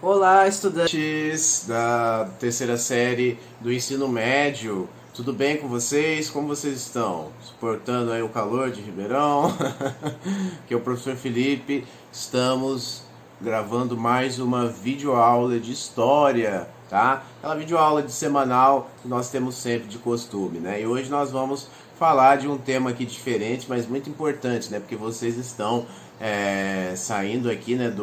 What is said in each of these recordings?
Olá, estudantes da terceira série do ensino médio. Tudo bem com vocês? Como vocês estão? Suportando aí o calor de Ribeirão? Que é o professor Felipe. Estamos gravando mais uma videoaula de história, tá? Aquela videoaula de semanal que nós temos sempre de costume, né? E hoje nós vamos falar de um tema aqui diferente, mas muito importante, né? Porque vocês estão saindo aqui, né,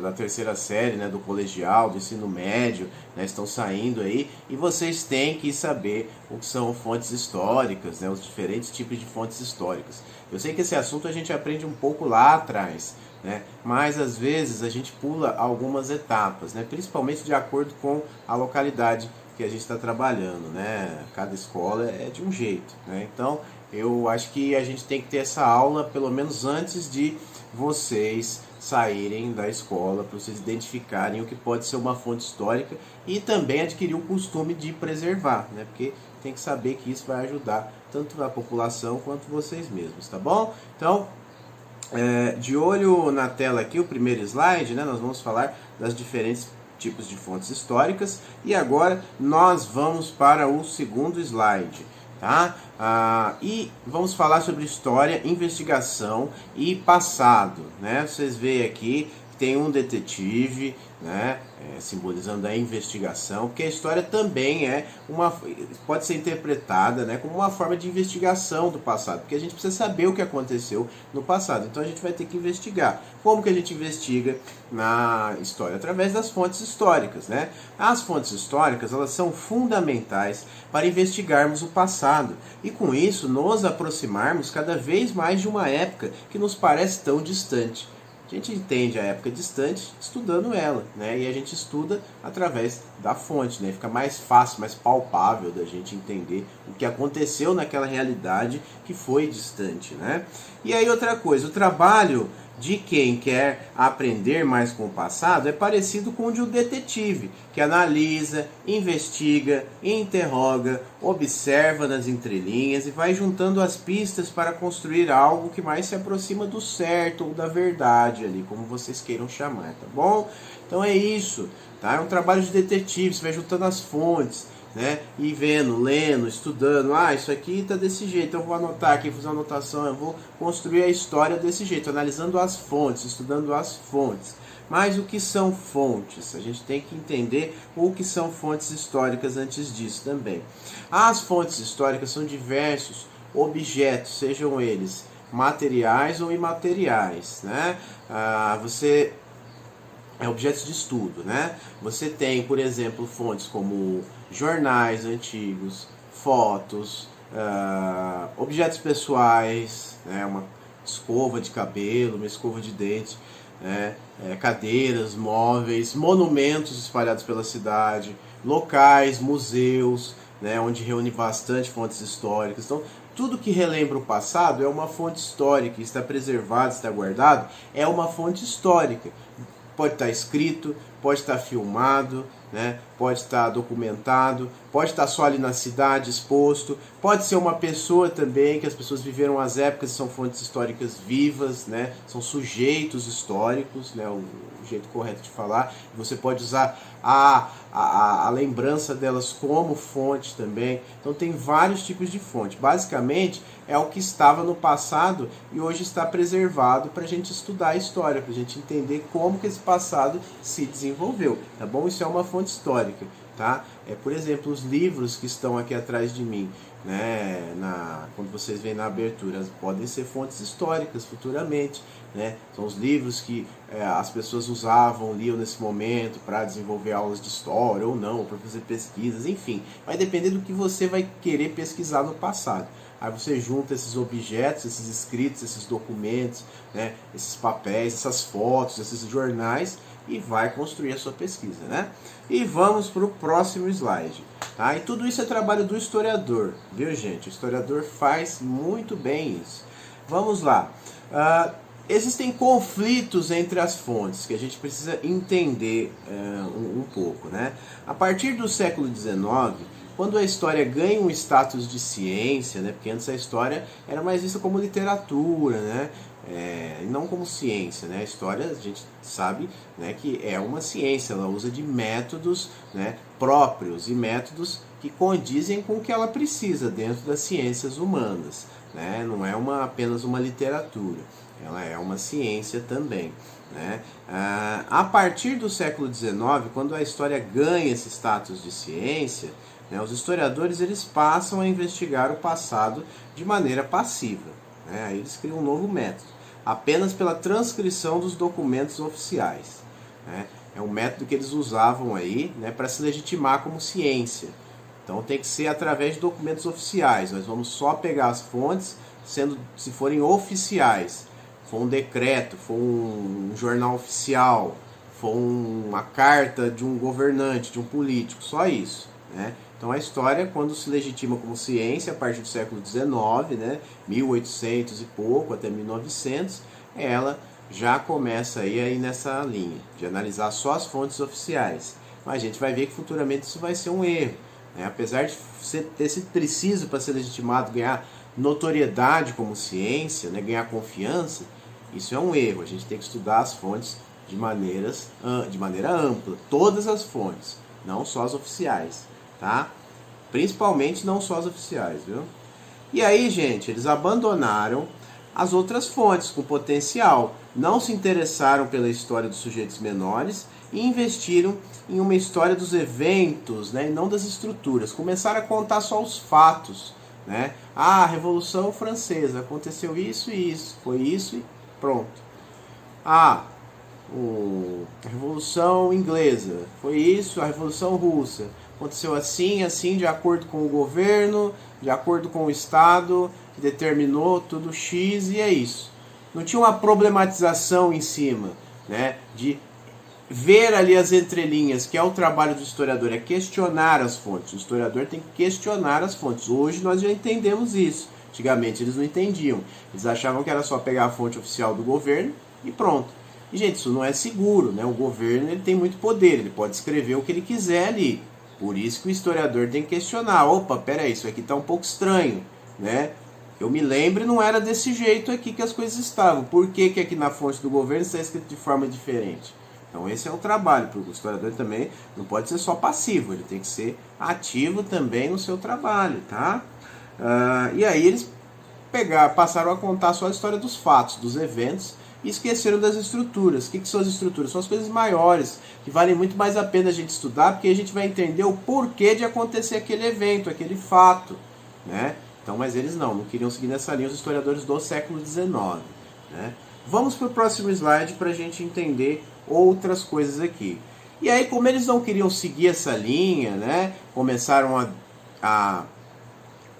da terceira série, né, do colegial, do ensino médio, né, estão saindo aí, e vocês têm que saber o que são fontes históricas, né, os diferentes tipos de fontes históricas. Eu sei que esse assunto a gente aprende um pouco lá atrás, né, mas às vezes a gente pula algumas etapas, né, principalmente de acordo com a localidade que a gente está trabalhando, né? Cada escola é de um jeito, né? Então eu acho que a gente tem que ter essa aula pelo menos antes de vocês saírem da escola, para vocês identificarem o que pode ser uma fonte histórica e também adquirir o costume de preservar, né? Porque tem que saber que isso vai ajudar tanto a população quanto vocês mesmos, tá bom? Então, de olho na tela aqui, o primeiro slide, né? Nós vamos falar das diferentes tipos de fontes históricas e agora nós vamos para o segundo slide, tá? E vamos falar sobre história, investigação e passado, né? Vocês veem aqui que tem um detetive, né? Simbolizando a investigação, porque a história também pode ser interpretada, né, como uma forma de investigação do passado, porque a gente precisa saber o que aconteceu no passado, então a gente vai ter que investigar. Como que a gente investiga na história? Através das fontes históricas, né? As fontes históricas, elas são fundamentais para investigarmos o passado e com isso nos aproximarmos cada vez mais de uma época que nos parece tão distante. A gente entende a época distante estudando ela, né? E a gente estuda através da fonte, né? Fica mais fácil, mais palpável da gente entender o que aconteceu naquela realidade que foi distante, né? E aí outra coisa, o trabalho de quem quer aprender mais com o passado é parecido com o de um detetive, que analisa, investiga, interroga, observa nas entrelinhas e vai juntando as pistas para construir algo que mais se aproxima do certo ou da verdade ali, como vocês queiram chamar, tá bom? Então é isso, tá? É um trabalho de detetive, você vai juntando as fontes, né? E vendo, lendo, estudando, isso aqui tá desse jeito, eu vou anotar aqui, fazer uma anotação, eu vou construir a história desse jeito, analisando as fontes, estudando as fontes. Mas o que são fontes? A gente tem que entender o que são fontes históricas antes disso também. As fontes históricas são diversos objetos, sejam eles materiais ou imateriais, né? Objetos de estudo, né? Você tem, por exemplo, fontes como jornais antigos, fotos, objetos pessoais, né? Uma escova de cabelo, uma escova de dente, né? Cadeiras, móveis, monumentos espalhados pela cidade, locais, museus, né? Onde reúne bastante fontes históricas. Então, tudo que relembra o passado é uma fonte histórica, está preservado, está guardado, é uma fonte histórica. Pode estar escrito, pode estar filmado, né? Pode estar documentado, pode estar só ali na cidade exposto, pode ser uma pessoa também, que as pessoas viveram as épocas e são fontes históricas vivas, né? São sujeitos históricos, né? O jeito correto de falar. Você pode usar a lembrança delas como fonte também. Então tem vários tipos de fonte. Basicamente é o que estava no passado e hoje está preservado para a gente estudar a história, para a gente entender como que esse passado se desenvolveu, tá bom? Isso é uma fonte histórica, tá? Por exemplo, os livros que estão aqui atrás de mim, né? Quando vocês veem na abertura, podem ser fontes históricas futuramente, né? São os livros que as pessoas usavam, liam nesse momento para desenvolver aulas de história ou não, para fazer pesquisas, enfim. Vai depender do que você vai querer pesquisar no passado. Aí você junta esses objetos, esses escritos, esses documentos, né, esses papéis, essas fotos, esses jornais e vai construir a sua pesquisa, né? E vamos para o próximo slide, tá? E tudo isso é trabalho do historiador, viu, gente? O historiador faz muito bem isso. Vamos lá. existem conflitos entre as fontes que a gente precisa entender um pouco, né? A partir do século XIX, quando a história ganha um status de ciência, né? Porque antes a história era mais vista como literatura, né? E não como ciência, né? A história, a gente sabe, né, que é uma ciência, ela usa de métodos, né, próprios e métodos que condizem com o que ela precisa dentro das ciências humanas, né? Não é apenas uma literatura, ela é uma ciência também, né? A partir do século XIX, quando a história ganha esse status de ciência, né, os historiadores eles passam a investigar o passado de maneira passiva, né? Aí eles criam um novo método, apenas pela transcrição dos documentos oficiais, né? É um método que eles usavam aí, né, para se legitimar como ciência. Então tem que ser através de documentos oficiais. Nós vamos só pegar as fontes se forem oficiais. For um decreto, for um jornal oficial, for uma carta de um governante, de um político, só isso, né? Então a história, quando se legitima como ciência, a partir do século XIX, né, 1800 e pouco, até 1900, ela já começa aí nessa linha, de analisar só as fontes oficiais. Mas a gente vai ver que futuramente isso vai ser um erro, né? Apesar de ter sido preciso para ser legitimado, ganhar notoriedade como ciência, né, ganhar confiança, isso é um erro. A gente tem que estudar as fontes de maneira ampla, todas as fontes, não só as oficiais, tá? Principalmente não só as oficiais, viu? E aí, gente, eles abandonaram as outras fontes com potencial, não se interessaram pela história dos sujeitos menores e investiram em uma história dos eventos, né, e não das estruturas. Começaram a contar só os fatos, né? Ah, a Revolução Francesa, aconteceu isso e isso, foi isso e pronto. Ah, a Revolução Inglesa, foi isso, a Revolução Russa, aconteceu assim, assim, de acordo com o governo, de acordo com o Estado, que determinou tudo X e é isso. Não tinha uma problematização em cima, né, de ver ali as entrelinhas, que é o trabalho do historiador, é questionar as fontes. O historiador tem que questionar as fontes. Hoje nós já entendemos isso. Antigamente eles não entendiam. Eles achavam que era só pegar a fonte oficial do governo e pronto. E, gente, isso não é seguro, né? O governo ele tem muito poder, ele pode escrever o que ele quiser ali. Por isso que o historiador tem que questionar. Opa, peraí, isso aqui está um pouco estranho, né? Eu me lembro, não era desse jeito aqui que as coisas estavam. Por que que aqui na fonte do governo está escrito de forma diferente? Então esse é o trabalho, porque o historiador também não pode ser só passivo, ele tem que ser ativo também no seu trabalho, tá? E aí eles passaram a contar só a história dos fatos, dos eventos, e esqueceram das estruturas. O que são as estruturas? São as coisas maiores, que valem muito mais a pena a gente estudar, porque a gente vai entender o porquê de acontecer aquele evento, aquele fato, né? Então, mas eles não queriam seguir nessa linha, os historiadores do século XIX, né? Vamos para o próximo slide para a gente entender outras coisas aqui. E aí, como eles não queriam seguir essa linha, né, começaram a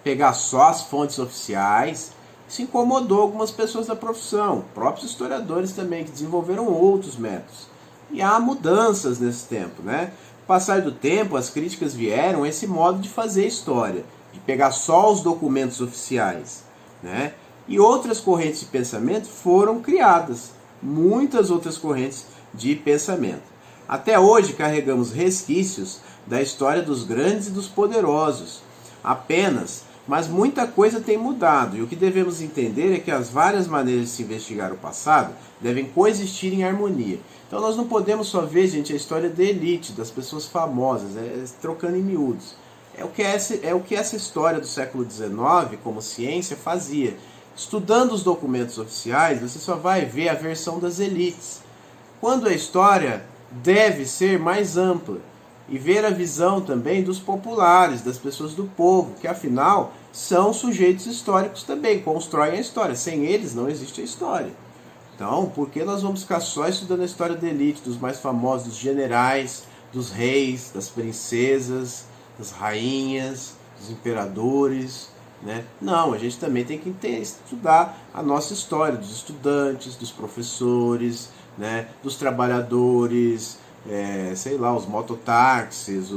pegar só as fontes oficiais, isso incomodou algumas pessoas da profissão, próprios historiadores também, que desenvolveram outros métodos. E há mudanças nesse tempo, né? Com o passar do tempo, as críticas vieram a esse modo de fazer história, de pegar só os documentos oficiais, né? E outras correntes de pensamento foram criadas, muitas outras correntes de pensamento. Até hoje carregamos resquícios da história dos grandes e dos poderosos, apenas, mas muita coisa tem mudado, e o que devemos entender é que as várias maneiras de se investigar o passado devem coexistir em harmonia. Então nós não podemos só ver, gente, a história da elite, das pessoas famosas, trocando em miúdos. É o que essa história do século XIX, como ciência, fazia. Estudando os documentos oficiais, você só vai ver a versão das elites, quando a história deve ser mais ampla, e ver a visão também dos populares, das pessoas do povo, que afinal são sujeitos históricos também, constroem a história. Sem eles não existe a história. Então, por que nós vamos ficar só estudando a história da elite, dos mais famosos, dos generais, dos reis, das princesas, das rainhas, dos imperadores, né? Não, a gente também tem que estudar a nossa história, dos estudantes, dos professores, né? Dos trabalhadores, sei lá, os mototáxis,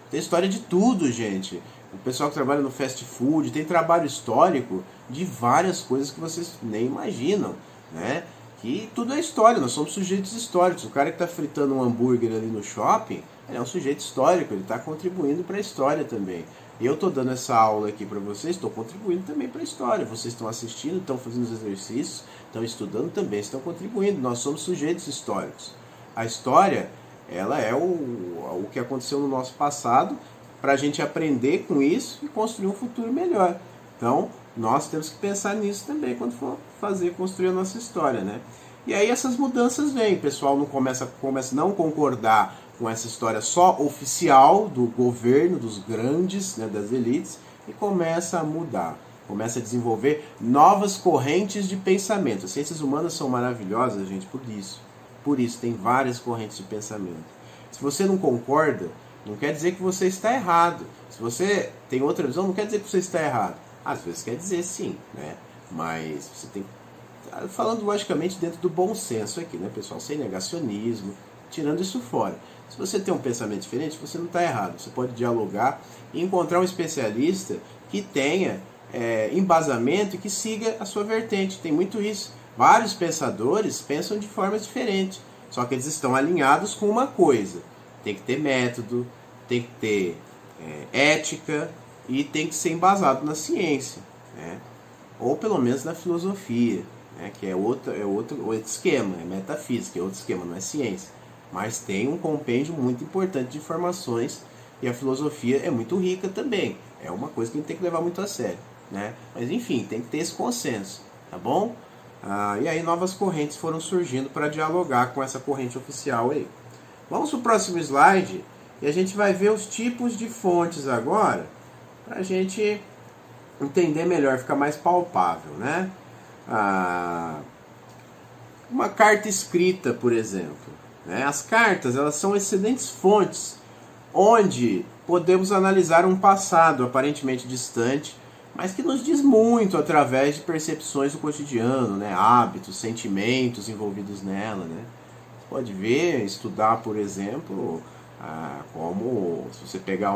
tem história de tudo, gente. O pessoal que trabalha no fast food, tem trabalho histórico de várias coisas que vocês nem imaginam, né? Que tudo é história, nós somos sujeitos históricos. O cara que está fritando um hambúrguer ali no shopping, ele é um sujeito histórico, ele está contribuindo para a história também. Eu estou dando essa aula aqui para vocês, estou contribuindo também para a história. Vocês estão assistindo, estão fazendo os exercícios, estão estudando também, estão contribuindo. Nós somos sujeitos históricos. A história, ela é o que aconteceu no nosso passado, para a gente aprender com isso e construir um futuro melhor. Então, nós temos que pensar nisso também quando for construir a nossa história, né? E aí essas mudanças vêm, o pessoal não começa a não concordar com essa história só oficial do governo, dos grandes, né, das elites, e começa a mudar, começa a desenvolver novas correntes de pensamento. As ciências humanas são maravilhosas, gente, por isso tem várias correntes de pensamento. Se você não concorda, não quer dizer que você está errado. Se você tem outra visão, não quer dizer que você está errado. Às vezes quer dizer sim, né? Mas você tem, falando logicamente dentro do bom senso aqui, né, pessoal? Sem negacionismo, tirando isso fora. Se você tem um pensamento diferente, você não está errado. Você pode dialogar e encontrar um especialista que tenha embasamento e que siga a sua vertente. Tem muito isso. Vários pensadores pensam de formas diferentes, só que eles estão alinhados com uma coisa. Tem que ter método, tem que ter ética e tem que ser embasado na ciência, né? Ou pelo menos na filosofia, né? Que é outro esquema, é metafísica, é outro esquema, não é ciência. Mas tem um compêndio muito importante de informações e a filosofia é muito rica também. É uma coisa que a gente tem que levar muito a sério, né? Mas enfim, tem que ter esse consenso, tá bom? E aí novas correntes foram surgindo para dialogar com essa corrente oficial aí. Vamos para o próximo slide e a gente vai ver os tipos de fontes agora, para a gente entender melhor, ficar mais palpável, né? Uma carta escrita, por exemplo, né? As cartas, elas são excelentes fontes onde podemos analisar um passado aparentemente distante, mas que nos diz muito através de percepções do cotidiano, né? Hábitos, sentimentos envolvidos nela, né? Você pode ver, estudar, por exemplo, como, se você pegar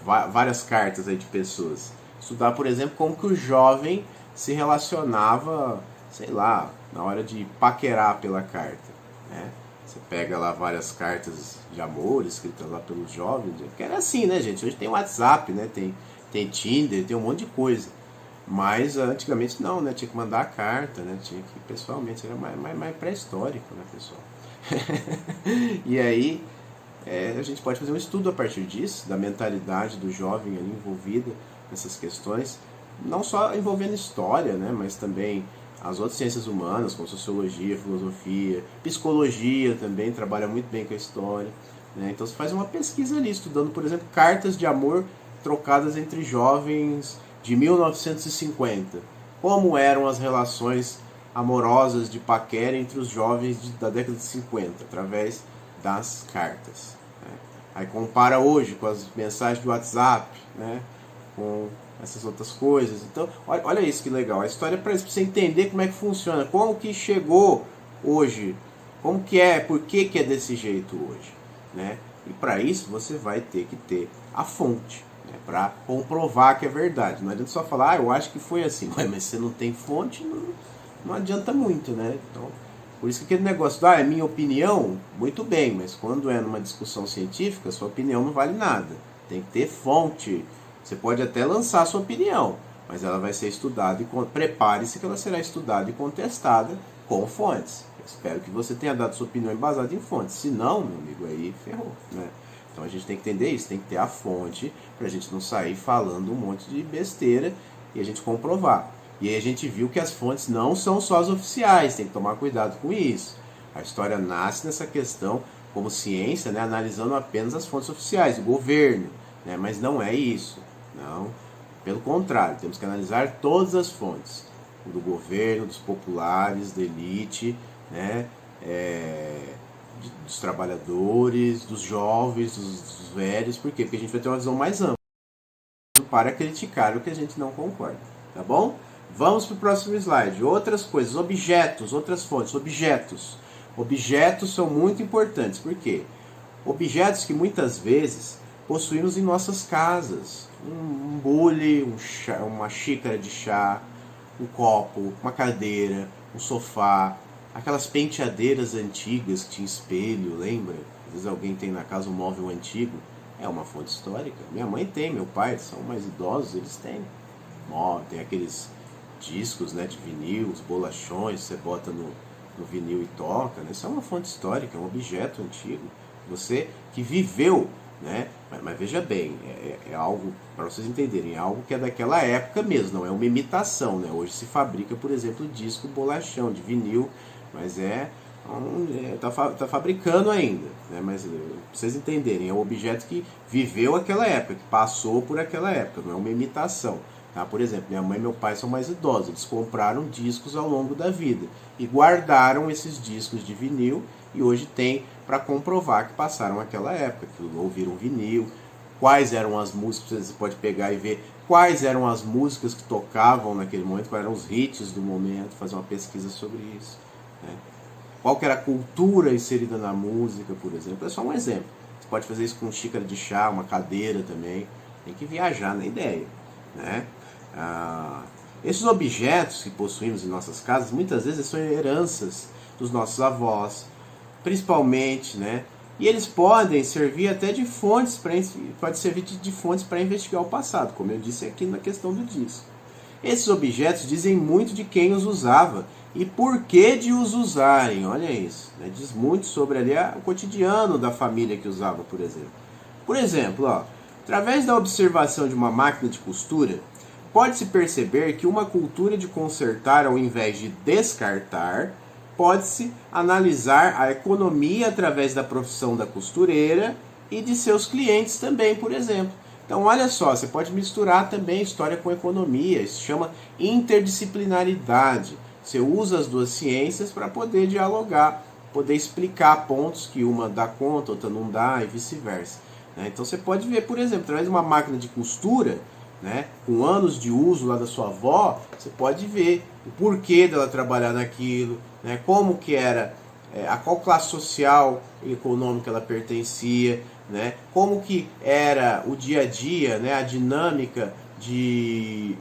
várias cartas aí de pessoas, estudar, por exemplo, como que o jovem se relacionava, sei lá, na hora de paquerar pela carta, né? Você pega lá várias cartas de amor escritas lá pelos jovens, que era assim, né, gente? Hoje tem WhatsApp, né? Tem Tinder, tem um monte de coisa. Mas antigamente não, né? Tinha que mandar a carta, né? Tinha que pessoalmente, era mais pré-histórico, né, pessoal? E aí a gente pode fazer um estudo a partir disso, da mentalidade do jovem ali envolvida nessas questões, não só envolvendo história, né, mas também as outras ciências humanas, como sociologia, filosofia, psicologia também trabalha muito bem com a história, né? Então você faz uma pesquisa ali, estudando, por exemplo, cartas de amor trocadas entre jovens de 1950. Como eram as relações amorosas de paquera entre os jovens da década de 50, através das cartas, né? Aí compara hoje com as mensagens do WhatsApp, né? Com essas outras coisas. Então, olha isso que legal. A história é para você entender como é que funciona, como que chegou hoje, como que é, por que é desse jeito hoje, né? E para isso você vai ter que ter a fonte, né? Para comprovar que é verdade. Não adianta só falar, eu acho que foi assim. Mas se você não tem fonte, não adianta muito, né? Então, por isso que aquele negócio, é minha opinião, muito bem, mas quando é numa discussão científica, sua opinião não vale nada. Tem que ter fonte. Você pode até lançar a sua opinião, mas ela vai ser estudada e prepare-se que ela será estudada e contestada com fontes. Eu espero que você tenha dado sua opinião embasada em fontes. Se não, meu amigo, aí ferrou, né? Então a gente tem que entender isso, tem que ter a fonte para a gente não sair falando um monte de besteira e a gente comprovar. E aí a gente viu que as fontes não são só as oficiais, tem que tomar cuidado com isso. A história nasce nessa questão como ciência, né, analisando apenas as fontes oficiais do governo, né, mas não é isso. Não, pelo contrário, temos que analisar todas as fontes, do governo, dos populares, da elite, né, dos trabalhadores, dos jovens, dos velhos. Por quê? Porque a gente vai ter uma visão mais ampla para criticar o que a gente não concorda, tá bom? Vamos para o próximo slide. Outras coisas, objetos, outras fontes, objetos. Objetos são muito importantes, por quê? Objetos que muitas vezes possuímos em nossas casas. Um bule, uma xícara de chá, um copo, uma cadeira, um sofá, Aquelas penteadeiras antigas que tinha espelho, lembra? Às vezes alguém tem na casa um móvel antigo. É uma fonte histórica. Minha mãe tem, meu pai, são mais idosos, eles têm. Ó, tem aqueles discos, né, de vinil, os bolachões, você bota no vinil e toca, né? Isso é uma fonte histórica, é um objeto antigo. Você que viveu, né? Mas veja bem, é algo, para vocês entenderem, é algo que é daquela época mesmo, não é uma imitação, né? Hoje se fabrica, por exemplo, disco bolachão de vinil, mas tá fabricando ainda, né? Mas pra vocês entenderem, é um objeto que viveu aquela época, que passou por aquela época, não é uma imitação. Tá? Por exemplo, minha mãe e meu pai são mais idosos, eles compraram discos ao longo da vida e guardaram esses discos de vinil e hoje tem para comprovar que passaram aquela época, que ouviram vinil, quais eram as músicas, você pode pegar e ver quais eram as músicas que tocavam naquele momento, quais eram os hits do momento, fazer uma pesquisa sobre isso. Né? Qual que era a cultura inserida na música, por exemplo, é só um exemplo. Você pode fazer isso com xícara de chá, uma cadeira também, tem que viajar na ideia, né? Esses objetos que possuímos em nossas casas muitas vezes são heranças dos nossos avós, principalmente, né? E eles podem servir até de fontes de fontes para investigar o passado, como eu disse aqui na questão do disco. Esses objetos dizem muito de quem os usava e por que de os usarem, olha isso, né? Diz muito sobre ali o cotidiano da família que usava, por exemplo. Por exemplo, através da observação de uma máquina de costura, pode-se perceber que uma cultura de consertar ao invés de descartar, pode-se analisar a economia através da profissão da costureira e de seus clientes também, por exemplo. Então, olha só, você pode misturar também história com economia, isso chama interdisciplinaridade. Você usa as duas ciências para poder dialogar, poder explicar pontos que uma dá conta, outra não dá e vice-versa. Então, você pode ver, por exemplo, através de uma máquina de costura, né, com anos de uso lá da sua avó, você pode ver o porquê dela trabalhar naquilo, né, como que era, a qual classe social e econômica ela pertencia, né, como que era o dia a dia, né, a dinâmica de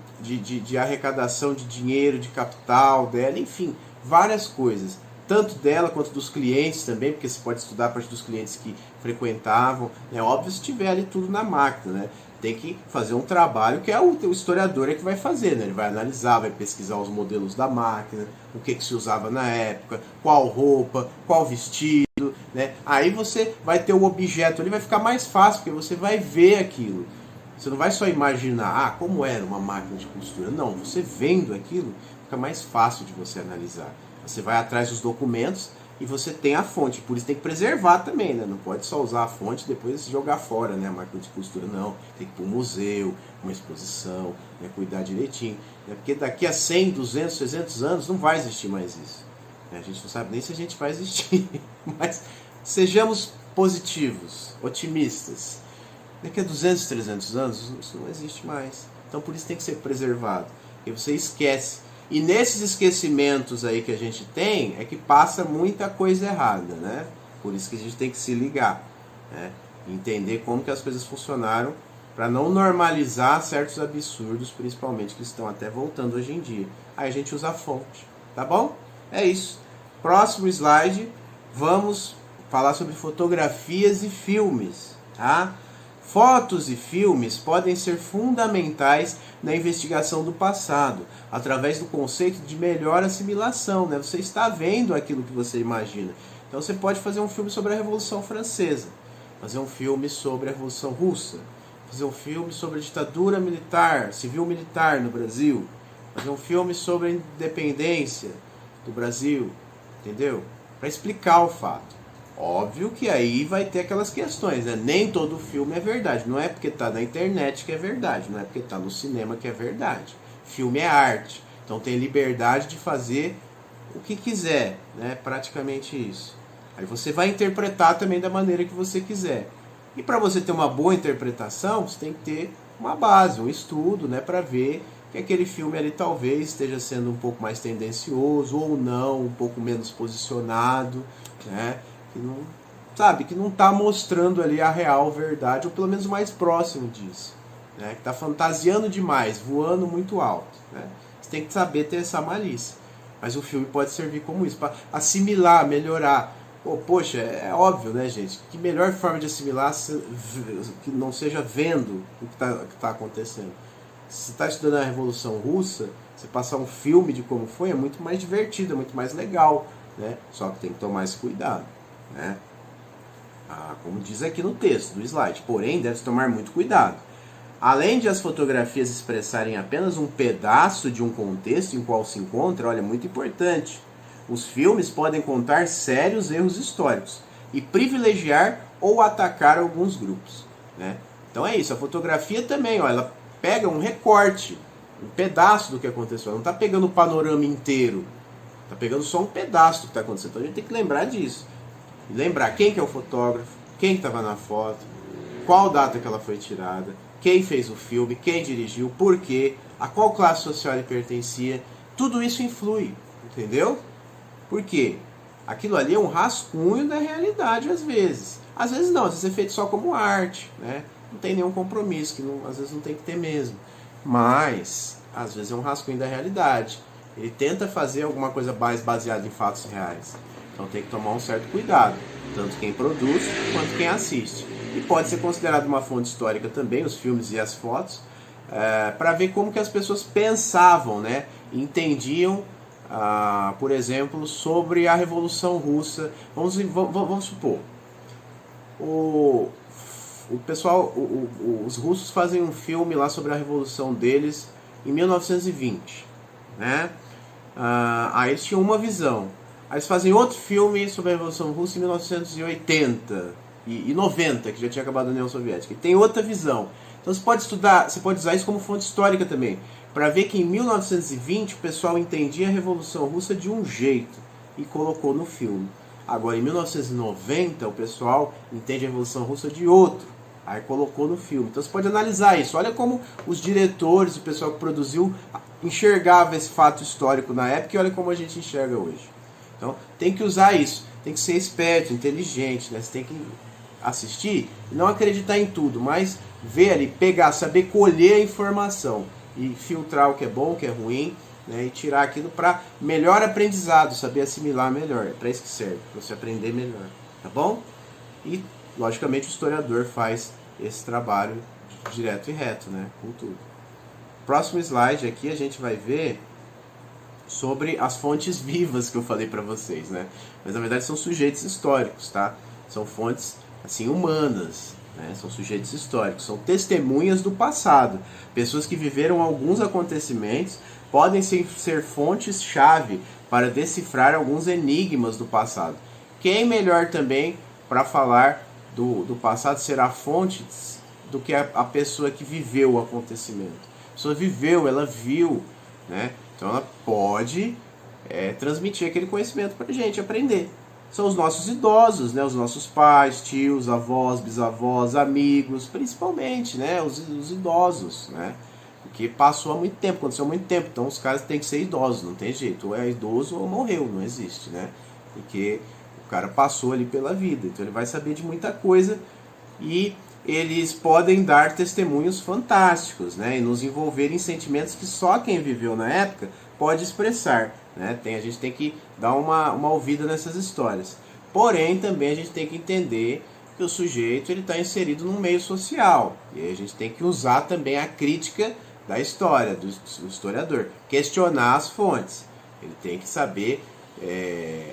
arrecadação de dinheiro, de capital dela, enfim, várias coisas. Tanto dela quanto dos clientes também, porque você pode estudar a parte dos clientes que frequentavam. É óbvio se tiver ali tudo na máquina, né? Tem que fazer um trabalho que é o historiador que vai fazer, né? Ele vai analisar, vai pesquisar os modelos da máquina, o que se usava na época, qual roupa, qual vestido, né? Aí você vai ter o objeto ali, vai ficar mais fácil, porque você vai ver aquilo. Você não vai só imaginar, como era uma máquina de costura. Não, você vendo aquilo, fica mais fácil de você analisar. Você vai atrás dos documentos e você tem a fonte. Por isso tem que preservar também, né? Não pode só usar a fonte e depois jogar fora, né? A máquina de costura, não. Tem que ir para um museu, uma exposição, né? Cuidar direitinho. Né? Porque daqui a 100, 200, 300 anos não vai existir mais isso. Né? A gente não sabe nem se a gente vai existir. Mas sejamos positivos, otimistas. Daqui a 200, 300 anos isso não existe mais. Então por isso tem que ser preservado. Porque você esquece. E nesses esquecimentos aí que a gente tem, é que passa muita coisa errada, né? Por isso que a gente tem que se ligar, né? Entender como que as coisas funcionaram para não normalizar certos absurdos, principalmente que estão até voltando hoje em dia. Aí a gente usa a fonte, tá bom? É isso. Próximo slide, vamos falar sobre fotografias e filmes, tá? Fotos e filmes podem ser fundamentais na investigação do passado, através do conceito de melhor assimilação, né? Você está vendo aquilo que você imagina. Então você pode fazer um filme sobre a Revolução Francesa, fazer um filme sobre a Revolução Russa, fazer um filme sobre a ditadura militar, civil-militar no Brasil, fazer um filme sobre a independência do Brasil, entendeu? Para explicar o fato. Óbvio que aí vai ter aquelas questões, né? Nem todo filme é verdade. Não é porque está na internet que é verdade. Não é porque está no cinema que é verdade. Filme é arte. Então tem liberdade de fazer o que quiser, né? Praticamente isso. Aí você vai interpretar também da maneira que você quiser. E para você ter uma boa interpretação, você tem que ter uma base, um estudo, né? Para ver que aquele filme ali talvez esteja sendo um pouco mais tendencioso ou não, um pouco menos posicionado, né? Que não, sabe, que não está mostrando ali a real verdade, ou pelo menos o mais próximo disso, né? Que está fantasiando demais, voando muito alto, né? Você tem que saber ter essa malícia. Mas o filme pode servir como isso, para assimilar, melhorar. Pô, poxa, é óbvio, né, gente? Que melhor forma de assimilar que não seja vendo o que tá acontecendo. Se você está estudando a Revolução Russa, você passar um filme de como foi é muito mais divertido, é muito mais legal, né? Só que tem que tomar esse cuidado, né? Como diz aqui no texto do slide, porém deve-se tomar muito cuidado. Além de as fotografias expressarem apenas um pedaço de um contexto em qual se encontra, olha, muito importante, os filmes podem contar sérios erros históricos e privilegiar ou atacar alguns grupos, né? Então é isso, a fotografia também, ó, ela pega um recorte, um pedaço do que aconteceu, ela não está pegando o panorama inteiro, está pegando só um pedaço do que está acontecendo, então a gente tem que lembrar disso. E lembrar quem que é o fotógrafo, quem estava na foto, qual data que ela foi tirada, quem fez o filme, quem dirigiu, por quê, a qual classe social ele pertencia, tudo isso influi, entendeu? Por quê? Aquilo ali é um rascunho da realidade às vezes. Às vezes não, às vezes é feito só como arte, né? Não tem nenhum compromisso, que não, às vezes não tem que ter mesmo. Mas, às vezes é um rascunho da realidade. Ele tenta fazer alguma coisa mais baseada em fatos reais. Então tem que tomar um certo cuidado, tanto quem produz quanto quem assiste. E pode ser considerado uma fonte histórica também, os filmes e as fotos, para ver como que as pessoas pensavam, né? Entendiam, por exemplo, sobre a Revolução Russa. Vamos supor, o pessoal, os russos fazem um filme lá sobre a Revolução deles em 1920, né? Aí eles tinham uma visão. Aí eles fazem outro filme sobre a Revolução Russa em 1980 e 90, que já tinha acabado a União Soviética. E tem outra visão. Então você pode estudar, você pode usar isso como fonte histórica também, para ver que em 1920 o pessoal entendia a Revolução Russa de um jeito e colocou no filme. Agora em 1990 o pessoal entende a Revolução Russa de outro, aí colocou no filme. Então você pode analisar isso. Olha como os diretores, o pessoal que produziu, enxergava esse fato histórico na época e olha como a gente enxerga hoje. Então tem que usar isso, tem que ser esperto, inteligente, né? Você tem que assistir e não acreditar em tudo, mas ver ali, pegar, saber colher a informação e filtrar o que é bom, o que é ruim, né? E tirar aquilo para melhor aprendizado, saber assimilar melhor. É para isso que serve, para você aprender melhor, tá bom? E logicamente o historiador faz esse trabalho direto e reto, né? Com tudo. Próximo slide aqui a gente vai ver sobre as fontes vivas que eu falei para vocês, né? Mas na verdade são sujeitos históricos, tá? São fontes assim humanas, né? São sujeitos históricos, são testemunhas do passado. Pessoas que viveram alguns acontecimentos podem ser fontes-chave para decifrar alguns enigmas do passado. Quem melhor também para falar do passado será fonte do que a pessoa que viveu o acontecimento. A pessoa viveu, ela viu, né? Então ela pode transmitir aquele conhecimento para a gente aprender. São os nossos idosos, né? Os nossos pais, tios, avós, bisavós, amigos, principalmente, né? Os idosos, né? Porque passou há muito tempo, aconteceu há muito tempo. Então os caras têm que ser idosos, não tem jeito. Ou é idoso ou morreu, não existe, né? Porque o cara passou ali pela vida, então ele vai saber de muita coisa e eles podem dar testemunhos fantásticos, né? E nos envolver em sentimentos que só quem viveu na época pode expressar, né? A gente tem que dar uma ouvida nessas histórias. Porém, também a gente tem que entender que o sujeito ele está inserido num meio social. E aí a gente tem que usar também a crítica da história, do historiador. Questionar as fontes. Ele tem que saber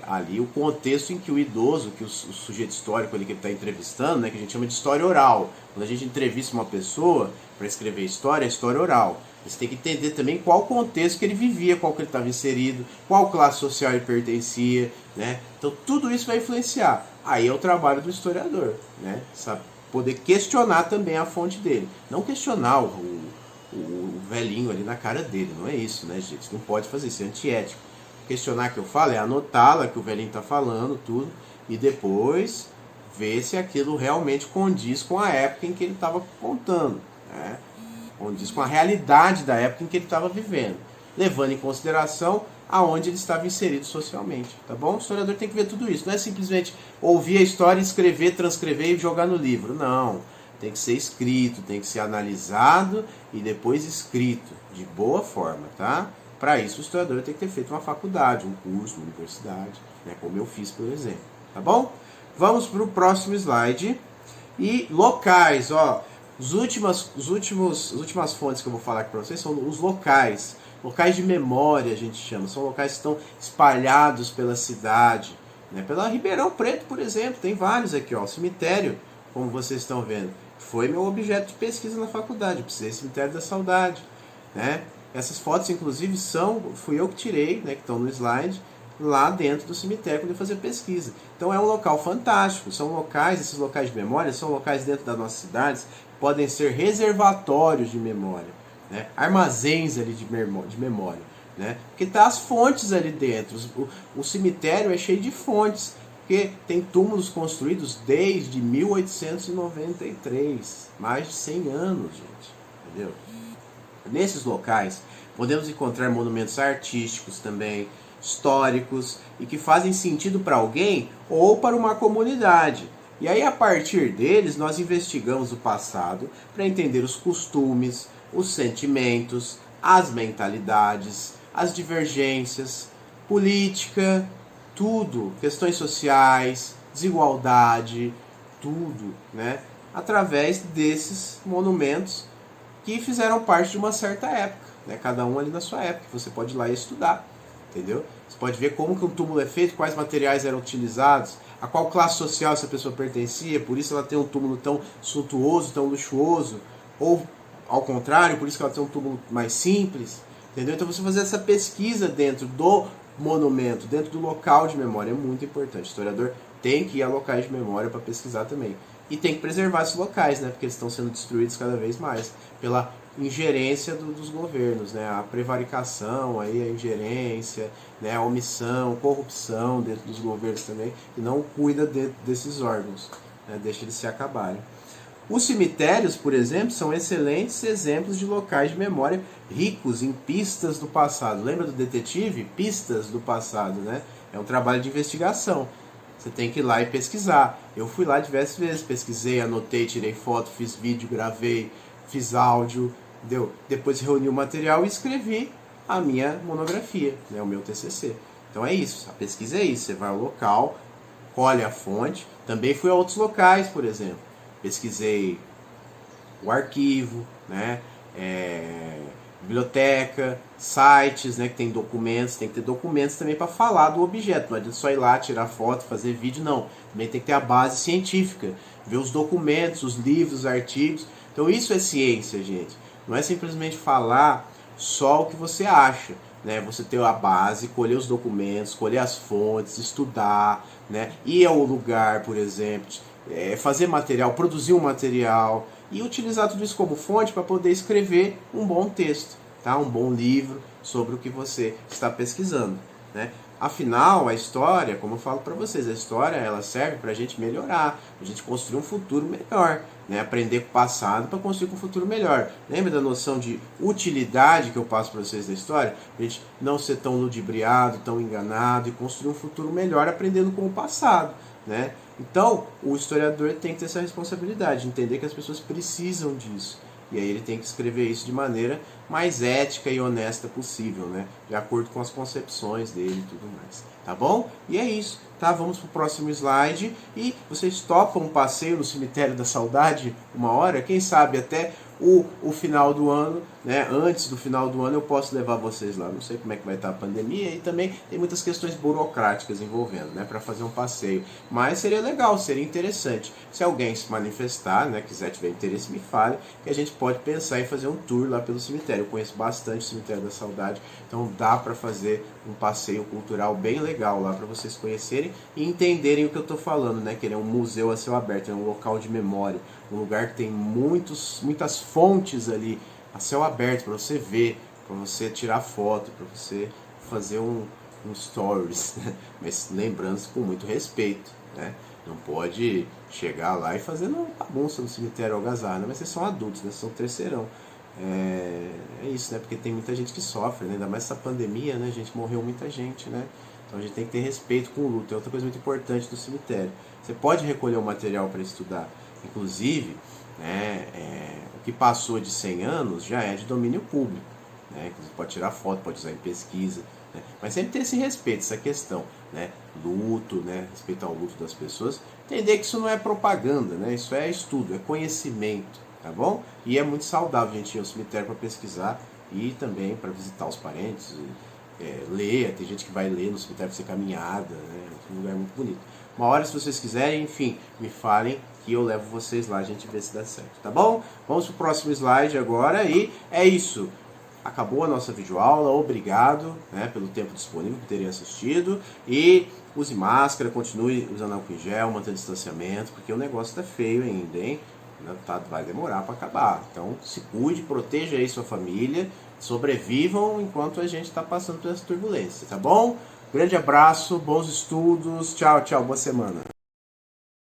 ali o contexto em que o idoso, que o sujeito histórico ali que ele está entrevistando, né, que a gente chama de história oral. Quando a gente entrevista uma pessoa para escrever história, é história oral. Você tem que entender também qual contexto que ele vivia, qual que ele estava inserido, qual classe social ele pertencia, né? Então tudo isso vai influenciar. Aí é o trabalho do historiador, né? Sabe? Poder questionar também a fonte dele. Não questionar o velhinho ali na cara dele, não é isso, né, gente? Não pode fazer isso, é antiético. Questionar que eu falo é anotá-la que o velhinho está falando, tudo, e depois ver se aquilo realmente condiz com a época em que ele estava contando, né? Condiz com a realidade da época em que ele estava vivendo, levando em consideração aonde ele estava inserido socialmente, tá bom? O historiador tem que ver tudo isso, não é simplesmente ouvir a história, escrever, transcrever e jogar no livro, não. Tem que ser escrito, tem que ser analisado e depois escrito, de boa forma, tá? Para isso, o historiador tem que ter feito uma faculdade, um curso, uma universidade, né, como eu fiz, por exemplo. Tá bom? Vamos para o próximo slide. E locais, ó. As últimas fontes que eu vou falar aqui para vocês são os locais. Locais de memória, a gente chama. São locais que estão espalhados pela cidade. Né? Pela Ribeirão Preto, por exemplo. Tem vários aqui, ó. O cemitério, como vocês estão vendo, foi meu objeto de pesquisa na faculdade. Eu precisei do Cemitério da Saudade. Né? Essas fotos, inclusive, fui eu que tirei, né, que estão no slide, lá dentro do cemitério quando eu fazia pesquisa. Então é um local fantástico. São locais, esses locais de memória, são locais dentro das nossas cidades que podem ser reservatórios de memória, né? Armazéns ali de memória. Né? Porque tá as fontes ali dentro. O cemitério é cheio de fontes, porque tem túmulos construídos desde 1893, mais de 100 anos, gente. Entendeu? Nesses locais podemos encontrar monumentos artísticos também, históricos e que fazem sentido para alguém ou para uma comunidade. E aí, a partir deles, nós investigamos o passado para entender os costumes, os sentimentos, as mentalidades, as divergências, política, tudo, questões sociais, desigualdade, tudo, né? Através desses monumentos que fizeram parte de uma certa época, né? Cada um ali na sua época. Você pode ir lá e estudar, entendeu? Você pode ver como que um túmulo é feito, quais materiais eram utilizados, a qual classe social essa pessoa pertencia, por isso ela tem um túmulo tão suntuoso, tão luxuoso, ou ao contrário, por isso que ela tem um túmulo mais simples, entendeu? Então você fazer essa pesquisa dentro do monumento, dentro do local de memória é muito importante. O historiador tem que ir a locais de memória para pesquisar também. E tem que preservar esses locais, né? Porque eles estão sendo destruídos cada vez mais pela ingerência dos governos, né? A prevaricação, aí, a ingerência, né? A omissão, corrupção dentro dos governos também, e não cuida desses órgãos, né? Deixa eles se acabarem. Os cemitérios, por exemplo, são excelentes exemplos de locais de memória ricos em pistas do passado. Lembra do detetive? Pistas do passado, né? É um trabalho de investigação. Você tem que ir lá e pesquisar. Eu fui lá diversas vezes, pesquisei, anotei, tirei foto, fiz vídeo, gravei, fiz áudio, entendeu? Depois reuni o material e escrevi a minha monografia, né? O meu TCC. Então é isso, a pesquisa é isso. Você vai ao local, colhe a fonte. Também fui a outros locais, por exemplo. Pesquisei o arquivo, né? Biblioteca, sites, né, que tem documentos, tem que ter documentos também para falar do objeto. Não adianta só ir lá, tirar foto, fazer vídeo, não. Também tem que ter a base científica, ver os documentos, os livros, os artigos. Então isso é ciência, gente. Não é simplesmente falar só o que você acha, né? Você ter a base, colher os documentos, colher as fontes, estudar, né? Ir ao lugar, por exemplo, fazer material, produzir um material e utilizar tudo isso como fonte para poder escrever um bom texto, tá? Um bom livro sobre o que você está pesquisando, né? Afinal, a história, como eu falo para vocês, a história ela serve para a gente melhorar, para a gente construir um futuro melhor, né? Aprender com o passado para construir um futuro melhor. Lembra da noção de utilidade que eu passo para vocês da história? Para a gente não ser tão ludibriado, tão enganado e construir um futuro melhor aprendendo com o passado, né? Então, o historiador tem que ter essa responsabilidade, de entender que as pessoas precisam disso. E aí ele tem que escrever isso de maneira mais ética e honesta possível, né? De acordo com as concepções dele e tudo mais. Tá bom? E é isso, tá? Vamos pro próximo slide. E vocês topam um passeio no Cemitério da Saudade uma hora? Quem sabe até o final do ano, né? Antes do final do ano eu posso levar vocês lá. Não sei como é que vai estar a pandemia e também tem muitas questões burocráticas envolvendo, né? Para fazer um passeio. Mas seria legal, seria interessante. Se alguém se manifestar, né? Quiser, tiver interesse, me fale, que a gente pode pensar em fazer um tour lá pelo cemitério. Eu conheço bastante o Cemitério da Saudade, então dá para fazer um passeio cultural bem legal lá para vocês conhecerem e entenderem o que eu estou falando, né? Que ele é um museu a céu aberto, é um local de memória, um lugar que tem muitas fontes ali a céu aberto para você ver, para você tirar foto, para você fazer um stories, né? Mas lembrando com muito respeito, né? Não pode chegar lá e fazer uma bagunça no cemitério algazarra, né? Mas vocês são adultos, né? Vocês são terceirão. É isso, né? Porque tem muita gente que sofre, né? Ainda mais essa pandemia, né? A gente morreu muita gente, né? Então a gente tem que ter respeito com o luto. É outra coisa muito importante do cemitério. Você pode recolher o material para estudar. Inclusive, né, o que passou de 100 anos já é de domínio público. né? Você pode tirar foto, pode usar em pesquisa, né? Mas sempre ter esse respeito, essa questão, né? Luto, né? Respeitar o luto das pessoas. Entender que isso não é propaganda, né? Isso é estudo, é conhecimento, tá bom? E é muito saudável a gente ir ao cemitério para pesquisar e também para visitar os parentes, ler. Tem gente que vai ler no cemitério para fazer caminhada, né? É um lugar muito bonito. Uma hora, se vocês quiserem, enfim, me falem que eu levo vocês lá, a gente vê se dá certo, tá bom? Vamos pro próximo slide agora e é isso. Acabou a nossa videoaula, obrigado, né, pelo tempo disponível por terem assistido e use máscara, continue usando álcool em gel, mantenha distanciamento, porque o negócio tá feio ainda, hein? Vai demorar para acabar, então se cuide, proteja aí sua família, sobrevivam enquanto a gente está passando por essa turbulência, tá bom? Grande abraço, bons estudos, tchau, tchau, boa semana.